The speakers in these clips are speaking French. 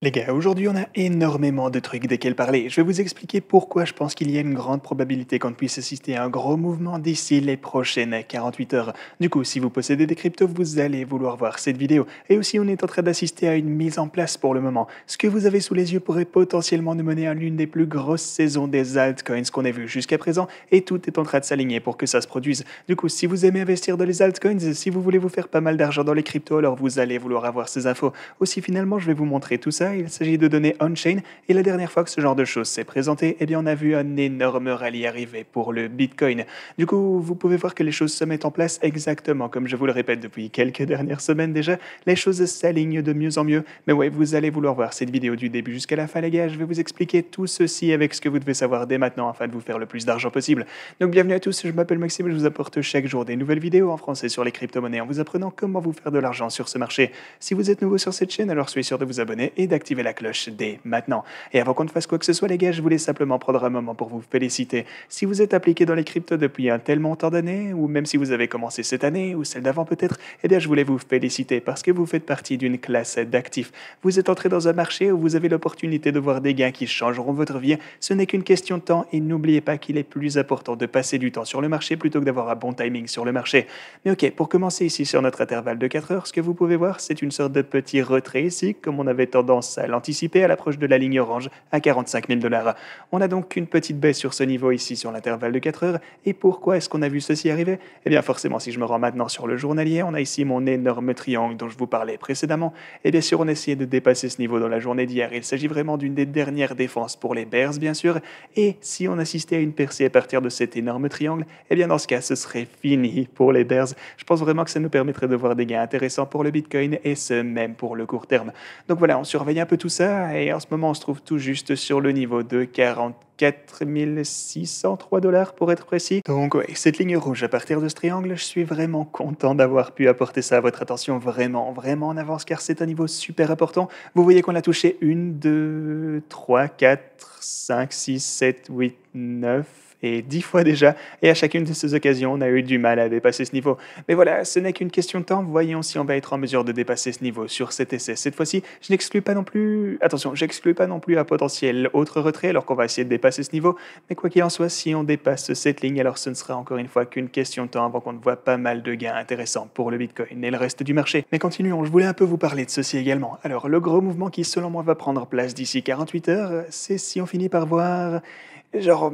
Les gars, aujourd'hui on a énormément de trucs desquels parler. Je vais vous expliquer pourquoi je pense qu'il y a une grande probabilité qu'on puisse assister à un gros mouvement d'ici les prochaines 48 heures. Du coup, si vous possédez des cryptos, vous allez vouloir voir cette vidéo. Et aussi, on est en train d'assister à une mise en place pour le moment. Ce que vous avez sous les yeux pourrait potentiellement nous mener à l'une des plus grosses saisons des altcoins qu'on ait vu jusqu'à présent. Et tout est en train de s'aligner pour que ça se produise. Du coup, si vous aimez investir dans les altcoins, si vous voulez vous faire pas mal d'argent dans les cryptos, alors vous allez vouloir avoir ces infos. Aussi, finalement, je vais vous montrer tout ça. Il s'agit de données on-chain. Et la dernière fois que ce genre de choses s'est présenté, eh bien, on a vu un énorme rallye arriver pour le Bitcoin. Du coup, vous pouvez voir que les choses se mettent en place exactement comme je vous le répète depuis quelques dernières semaines déjà. Les choses s'alignent de mieux en mieux. Mais ouais, vous allez vouloir voir cette vidéo du début jusqu'à la fin, les gars. Je vais vous expliquer tout ceci avec ce que vous devez savoir dès maintenant afin de vous faire le plus d'argent possible. Donc, bienvenue à tous. Je m'appelle Maxime et je vous apporte chaque jour des nouvelles vidéos en français sur les crypto-monnaies en vous apprenant comment vous faire de l'argent sur ce marché. Si vous êtes nouveau sur cette chaîne, alors soyez sûr de vous abonner et d'activer la cloche dès maintenant. Et avant qu'on ne fasse quoi que ce soit, les gars, je voulais simplement prendre un moment pour vous féliciter. Si vous êtes appliqué dans les cryptos depuis un tel montant d'années, ou même si vous avez commencé cette année, ou celle d'avant peut-être, eh bien, je voulais vous féliciter parce que vous faites partie d'une classe d'actifs. Vous êtes entré dans un marché où vous avez l'opportunité de voir des gains qui changeront votre vie. Ce n'est qu'une question de temps et n'oubliez pas qu'il est plus important de passer du temps sur le marché plutôt que d'avoir un bon timing sur le marché. Mais ok, pour commencer ici sur notre intervalle de 4 heures, ce que vous pouvez voir, c'est une sorte de petit retrait ici, comme on avait tendance à l'anticiper à l'approche de la ligne orange à 45 000 $. On a donc une petite baisse sur ce niveau ici sur l'intervalle de 4 heures. Et pourquoi est-ce qu'on a vu ceci arriver? Eh bien forcément, si je me rends maintenant sur le journalier, on a ici mon énorme triangle dont je vous parlais précédemment. Et bien sûr, on a essayé de dépasser ce niveau dans la journée d'hier. Il s'agit vraiment d'une des dernières défenses pour les bears, bien sûr. Et si on assistait à une percée à partir de cet énorme triangle, eh bien dans ce cas, ce serait fini pour les bears. Je pense vraiment que ça nous permettrait de voir des gains intéressants pour le Bitcoin et ce même pour le court terme. Donc voilà, on surveille un peu tout ça et en ce moment on se trouve tout juste sur le niveau de 44 603 $ pour être précis. Donc ouais, cette ligne rouge à partir de ce triangle, je suis vraiment content d'avoir pu apporter ça à votre attention vraiment en avance car c'est un niveau super important. Vous voyez qu'on a touché 1, 2, 3, 4, 5, 6, 7, 8, 9 et 10 fois déjà, et à chacune de ces occasions, on a eu du mal à dépasser ce niveau. Mais voilà, ce n'est qu'une question de temps, voyons si on va être en mesure de dépasser ce niveau sur cet essai. Cette fois-ci, je n'exclus pas non plus, attention, j'exclus pas non plus un potentiel autre retrait alors qu'on va essayer de dépasser ce niveau, mais quoi qu'il en soit, si on dépasse cette ligne, alors ce ne sera encore une fois qu'une question de temps avant qu'on ne voit pas mal de gains intéressants pour le Bitcoin et le reste du marché. Mais continuons, je voulais un peu vous parler de ceci également. Alors, le gros mouvement qui, selon moi, va prendre place d'ici 48 heures, c'est si on finit par voir... Genre,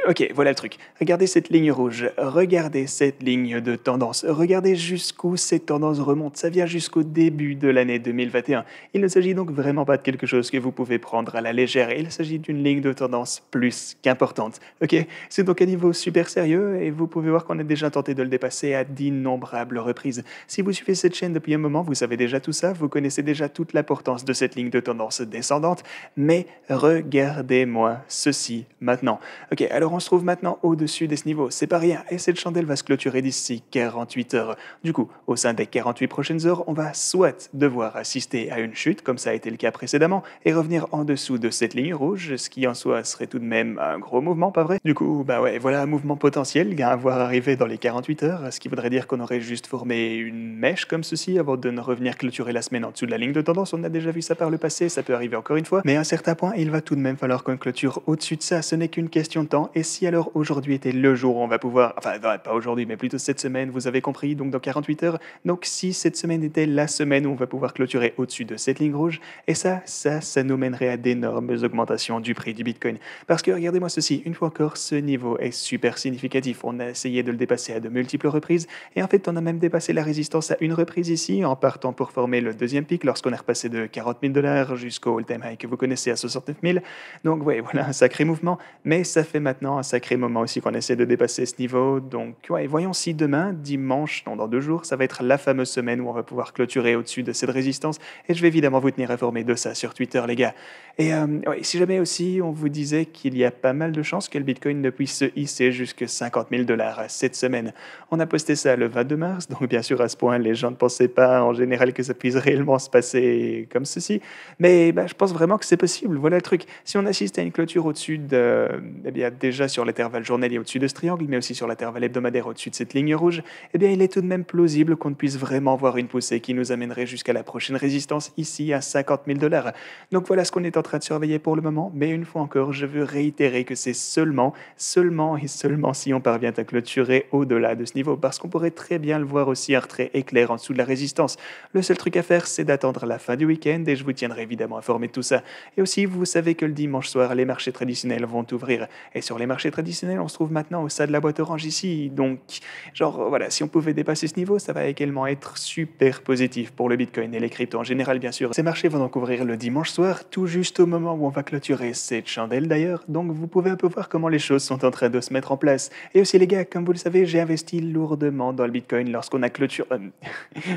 ok, voilà le truc. Regardez cette ligne rouge, regardez cette ligne de tendance, regardez jusqu'où cette tendance remonte. Ça vient jusqu'au début de l'année 2021. Il ne s'agit donc vraiment pas de quelque chose que vous pouvez prendre à la légère. Il s'agit d'une ligne de tendance plus qu'importante. Ok, c'est donc un niveau super sérieux et vous pouvez voir qu'on a déjà tenté de le dépasser à d'innombrables reprises. Si vous suivez cette chaîne depuis un moment, vous savez déjà tout ça, vous connaissez déjà toute l'importance de cette ligne de tendance descendante. Mais regardez-moi ceci maintenant. Ok, alors on se trouve maintenant au-dessus de ce niveau, c'est pas rien, et cette chandelle va se clôturer d'ici 48 heures. Du coup, au sein des 48 prochaines heures, on va soit devoir assister à une chute, comme ça a été le cas précédemment, et revenir en dessous de cette ligne rouge, ce qui en soi serait tout de même un gros mouvement, pas vrai? Du coup, bah ouais, voilà un mouvement potentiel à voir arriver dans les 48 heures, ce qui voudrait dire qu'on aurait juste formé une mèche comme ceci avant de ne revenir clôturer la semaine en dessous de la ligne de tendance. On a déjà vu ça par le passé, ça peut arriver encore une fois, mais à un certain point, il va tout de même falloir qu'on clôture au-dessus de ça. Ce n'est qu'une question de temps. Et si alors aujourd'hui était le jour où on va pouvoir, enfin non, pas aujourd'hui, mais plutôt cette semaine, vous avez compris, donc dans 48 heures, donc si cette semaine était la semaine où on va pouvoir clôturer au-dessus de cette ligne rouge, et ça nous mènerait à d'énormes augmentations du prix du Bitcoin. Parce que regardez-moi ceci, une fois encore, ce niveau est super significatif. On a essayé de le dépasser à de multiples reprises, et en fait, on a même dépassé la résistance à une reprise ici, en partant pour former le deuxième pic, lorsqu'on est repassé de 40 000 $ jusqu'au all-time high que vous connaissez à 69 000. Donc ouais, voilà un sacré mouvement, mais ça fait maintenant un sacré moment aussi qu'on essaie de dépasser ce niveau. Donc ouais, voyons si demain, dimanche, non, dans 2 jours, ça va être la fameuse semaine où on va pouvoir clôturer au-dessus de cette résistance. Et je vais évidemment vous tenir informé de ça sur Twitter, les gars. Et ouais, si jamais aussi on vous disait qu'il y a pas mal de chances que le Bitcoin ne puisse se hisser jusqu'à 50 000 $ cette semaine. On a posté ça le 22 mars, donc bien sûr à ce point, les gens ne pensaient pas en général que ça puisse réellement se passer comme ceci. Mais bah, je pense vraiment que c'est possible. Voilà le truc. Si on assiste à une clôture au-dessus eh bien, déjà sur l'intervalle journalier au-dessus de ce triangle, mais aussi sur l'intervalle hebdomadaire au-dessus de cette ligne rouge, eh bien, il est tout de même plausible qu'on puisse vraiment voir une poussée qui nous amènerait jusqu'à la prochaine résistance ici à 50 000 dollars. Donc voilà ce qu'on est en train de surveiller pour le moment, mais une fois encore, je veux réitérer que c'est seulement et seulement si on parvient à clôturer au-delà de ce niveau, parce qu'on pourrait très bien le voir aussi un retrait éclair en dessous de la résistance. Le seul truc à faire, c'est d'attendre la fin du week-end et je vous tiendrai évidemment informé de tout ça. Et aussi, vous savez que le dimanche soir, les marchés traditionnels vont ouvrir. Et sur les marchés traditionnels, on se trouve maintenant au sein de la boîte orange ici. Donc, genre, voilà, si on pouvait dépasser ce niveau, ça va également être super positif pour le Bitcoin et les cryptos en général, bien sûr. Ces marchés vont donc ouvrir le dimanche soir, tout juste au moment où on va clôturer cette chandelle d'ailleurs. Donc, vous pouvez un peu voir comment les choses sont en train de se mettre en place. Et aussi, les gars, comme vous le savez, j'ai investi lourdement dans le Bitcoin lorsqu'on a clôturé.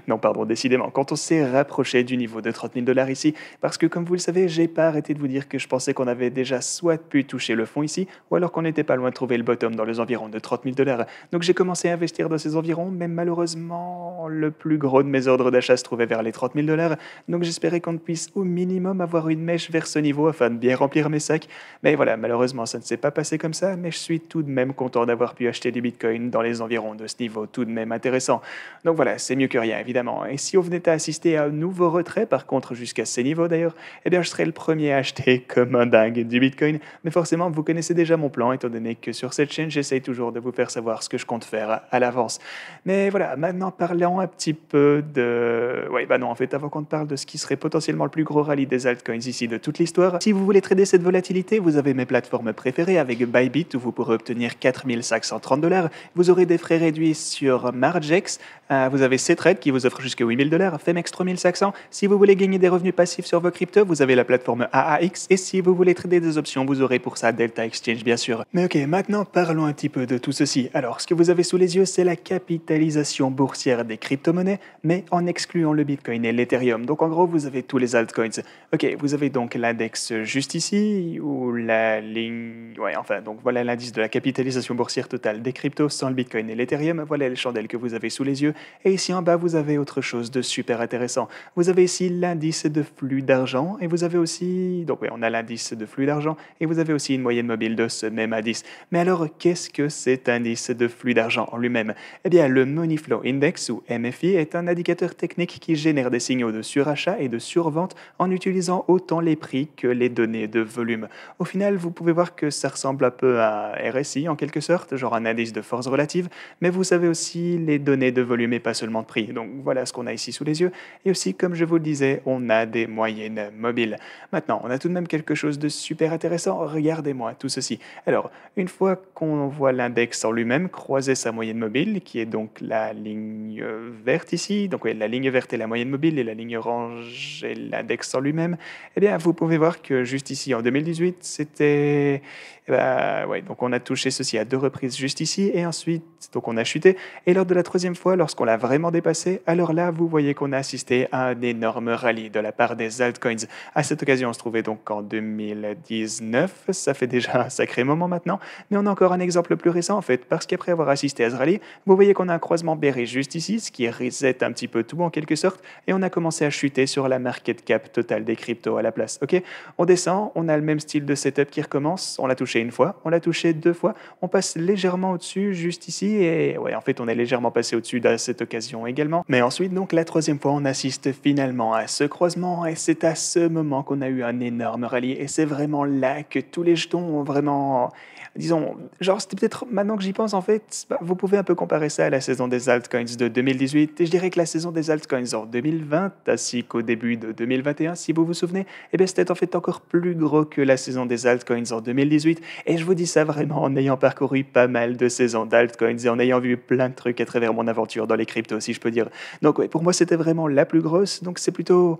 Non, pardon, décidément, quand on s'est rapproché du niveau de 30 000 dollars ici, parce que comme vous le savez, j'ai pas arrêté de vous dire que je pensais qu'on avait déjà soit pu toucher le fond ici, ou alors qu'on n'était pas loin de trouver le bottom dans les environs de 30 000 dollars. Donc j'ai commencé à investir dans ces environs, mais malheureusement, le plus gros de mes ordres d'achat se trouvait vers les 30 000 dollars. Donc j'espérais qu'on puisse au minimum avoir une mèche vers ce niveau afin de bien remplir mes sacs. Mais voilà, malheureusement, ça ne s'est pas passé comme ça, mais je suis tout de même content d'avoir pu acheter du Bitcoin dans les environs de ce niveau tout de même intéressant. Donc voilà, c'est mieux que rien, évidemment. Et si on venait à assister à un nouveau retrait, par contre, jusqu'à ces niveaux d'ailleurs, eh bien, je serais le premier à acheter comme un dingue du Bitcoin. Mais forcément, vous connaissez déjà mon plan, étant donné que sur cette chaîne, j'essaye toujours de vous faire savoir ce que je compte faire à l'avance. Mais voilà, maintenant, parlons un petit peu de... Ouais, bah non, en fait, avant qu'on parle de ce qui serait potentiellement le plus gros rallye des altcoins ici de toute l'histoire, si vous voulez trader cette volatilité, vous avez mes plateformes préférées avec Bybit, où vous pourrez obtenir 4 530 dollars. Vous aurez des frais réduits sur Margex. Vous avez Ctrade qui vous offre jusqu'à 8 000 dollars, Femex 3500. Si vous voulez gagner des revenus passifs sur vos cryptos, vous avez la plateforme AAX. Et si vous voulez trader des options, vous aurez pour ça Delta Exchange, bien sûr. Mais ok, maintenant parlons un petit peu de tout ceci. Alors, ce que vous avez sous les yeux, c'est la capitalisation boursière des crypto-monnaies, mais en excluant le Bitcoin et l'Ethereum. Donc en gros, vous avez tous les altcoins. Ok, vous avez donc l'index juste ici, ou la ligne... Ouais, enfin, donc voilà l'indice de la capitalisation boursière totale des cryptos sans le Bitcoin et l'Ethereum. Voilà les chandelles que vous avez sous les yeux. Et ici en bas, vous avez autre chose de super intéressant. Vous avez ici l'indice de flux d'argent et vous avez aussi... Donc oui, on a l'indice de flux d'argent et vous avez aussi une moyenne mobile de ce même indice. Mais alors, qu'est-ce que cet indice de flux d'argent en lui-même? Eh bien, le Money Flow Index ou MFI est un indicateur technique qui génère des signaux de surachat et de survente en utilisant autant les prix que les données de volume. Au final, vous pouvez voir que ça ressemble un peu à RSI en quelque sorte, genre un indice de force relative, mais vous savez aussi les données de volume et pas seulement de prix. Donc voilà ce qu'on a ici sous les yeux. Et aussi, comme je vous le disais, on a des moyennes mobiles. Maintenant, on a tout de même quelque chose de super intéressant. Regardez-moi tout ceci. Alors, une fois qu'on voit l'index en lui-même croiser sa moyenne mobile, qui est donc la ligne verte ici, donc oui, la ligne verte est la moyenne mobile et la ligne orange est l'index en lui-même, eh bien, vous pouvez voir que juste ici, en 2018, c'était... ouais, donc on a touché ceci à 2 reprises juste ici, et ensuite, donc on a chuté. Et lors de la 3e fois, lorsqu'on l'a vraiment dépassé, alors là, vous voyez qu'on a assisté à un énorme rallye de la part des altcoins. À cette occasion, on se trouvait donc en 2019, ça fait déjà un sacré moment maintenant, mais on a encore un exemple plus récent en fait, parce qu'après avoir assisté à ce rallye, vous voyez qu'on a un croisement bearish juste ici, ce qui reset un petit peu tout en quelque sorte, et on a commencé à chuter sur la market cap totale des cryptos à la place. Ok, on descend, on a le même style de setup qui recommence, on l'a touché une fois, on l'a touché 2 fois, on passe légèrement au-dessus juste ici, et ouais, en fait, on est légèrement passé au-dessus à cette occasion également. Mais ensuite, donc, la 3e fois, on assiste finalement à ce croisement, et c'est à ce moment qu'on a eu un énorme rallye, et c'est vraiment là que tous les jetons ont vraiment... Disons, genre, c'était peut-être, maintenant que j'y pense, en fait, vous pouvez un peu comparer ça à la saison des altcoins de 2018, et je dirais que la saison des altcoins en 2020, ainsi qu'au début de 2021, si vous vous souvenez, eh bien, c'était en fait encore plus gros que la saison des altcoins en 2018, et je vous dis ça vraiment en ayant parcouru pas mal de saisons d'altcoins et en ayant vu plein de trucs à travers mon aventure dans les cryptos, si je peux dire. Donc ouais, pour moi, c'était vraiment la plus grosse, donc c'est plutôt...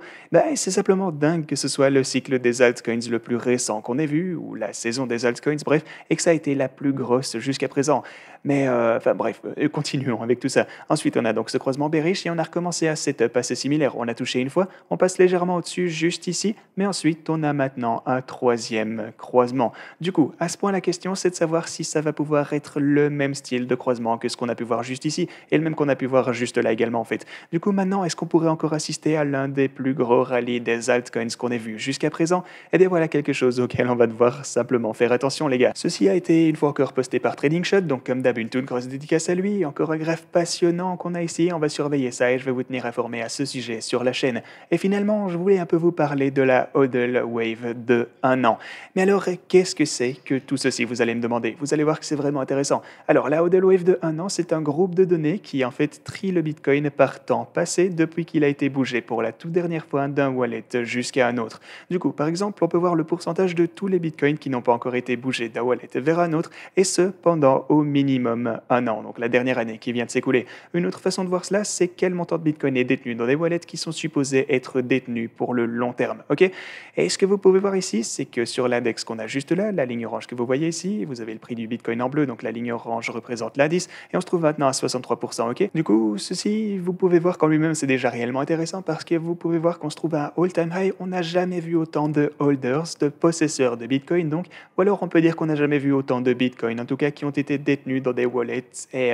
c'est simplement dingue que ce soit le cycle des altcoins le plus récent qu'on ait vu, ou la saison des altcoins, bref, et que ça a été la plus grosse jusqu'à présent. Mais enfin bref, continuons avec tout ça. Ensuite, on a donc ce croisement bearish et on a recommencé à setup assez similaire. On a touché une fois, on passe légèrement au-dessus juste ici, mais ensuite on a maintenant un 3e croisement. Du coup, à ce point, la question c'est de savoir si ça va pouvoir être le même style de croisement que ce qu'on a pu voir juste ici, et le même qu'on a pu voir juste là également en fait. Du coup, maintenant, est-ce qu'on pourrait encore assister à l'un des plus gros rallyes des altcoins qu'on ait vu jusqu'à présent? Eh bien voilà quelque chose auquel on va devoir simplement faire attention les gars. Ceci a été une fois encore posté par TradingShot, donc comme d'hab une toute grosse dédicace à lui, encore un graphe passionnant qu'on a ici, on va surveiller ça et je vais vous tenir informé à ce sujet sur la chaîne. Et finalement, je voulais un peu vous parler de la HODL Wave de 1 an. Mais alors, qu'est-ce que c'est que tout ceci, vous allez me demander? Vous allez voir que c'est vraiment intéressant. Alors, la HODL Wave de 1 an, c'est un groupe de données qui en fait trie le Bitcoin par temps passé depuis qu'il a été bougé pour la toute dernière fois d'un wallet jusqu'à un autre. Du coup, par exemple, on peut voir le pourcentage de tous les Bitcoins qui n'ont pas encore été bougés d'un wallet vers un autre, et ce, pendant au minimum 1 an, donc la dernière année qui vient de s'écouler. Une autre façon de voir cela, c'est quel montant de Bitcoin est détenu dans des wallets qui sont supposés être détenus pour le long terme. Ok? Et ce que vous pouvez voir ici, c'est que sur l'index qu'on a juste là, la ligne orange que vous voyez ici, vous avez le prix du Bitcoin en bleu, donc la ligne orange représente l'indice, et on se trouve maintenant à 63%. Ok? Du coup, ceci, vous pouvez voir qu'en lui-même, c'est déjà réellement intéressant parce que vous pouvez voir qu'on se trouve à un all-time high. On n'a jamais vu autant de holders, de possesseurs de Bitcoin, donc, ou alors on peut dire qu'on n'a jamais vu autant de Bitcoin, en tout cas qui ont été détenus dans des wallets et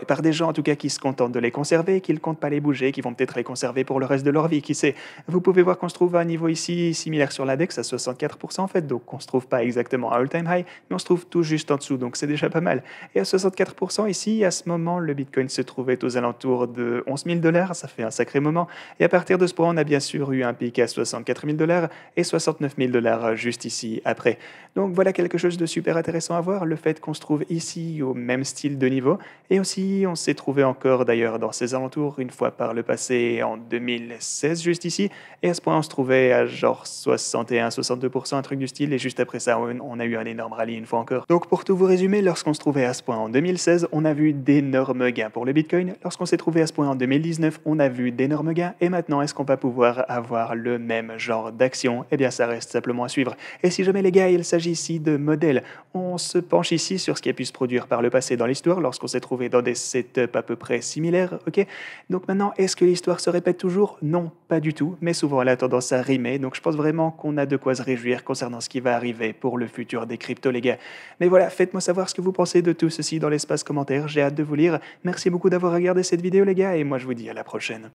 par des gens en tout cas qui se contentent de les conserver, qui ne comptent pas les bouger, qui vont peut-être les conserver pour le reste de leur vie, qui sait. Vous pouvez voir qu'on se trouve à un niveau ici similaire sur l'index à 64% en fait, donc on se trouve pas exactement à all-time high, mais on se trouve tout juste en dessous, donc c'est déjà pas mal. Et à 64% ici, à ce moment, le Bitcoin se trouvait aux alentours de 11 000 $, ça fait un sacré moment, et à partir de ce point, on a bien sûr eu un pic à 64 000 $ et 69 000 $ juste ici après. Donc voilà quelque chose de super intéressant à voir, le fait qu'on se trouve ici au même style de niveau, et aussi on s'est trouvé encore d'ailleurs dans ces alentours une fois par le passé en 2016 juste ici, et à ce point on se trouvait à genre 61-62%, un truc du style, et juste après ça on a eu un énorme rallye une fois encore. Donc pour tout vous résumer, lorsqu'on se trouvait à ce point en 2016, on a vu d'énormes gains pour le Bitcoin, lorsqu'on s'est trouvé à ce point en 2019, on a vu d'énormes gains, et maintenant est-ce qu'on va pouvoir avoir le même genre d'action? Eh bien ça reste simplement à suivre. Et si jamais les gars, il s'agit ici de modèles, on se penche ici sur ce qui a pu se produire par le passé dans l'histoire lorsqu'on s'est trouvé dans des setups à peu près similaires, ok? Donc maintenant, est-ce que l'histoire se répète toujours? Non, pas du tout, mais souvent elle a tendance à rimer, donc je pense vraiment qu'on a de quoi se réjouir concernant ce qui va arriver pour le futur des cryptos les gars. Mais voilà, faites-moi savoir ce que vous pensez de tout ceci dans l'espace commentaire, j'ai hâte de vous lire. Merci beaucoup d'avoir regardé cette vidéo les gars, et moi je vous dis à la prochaine.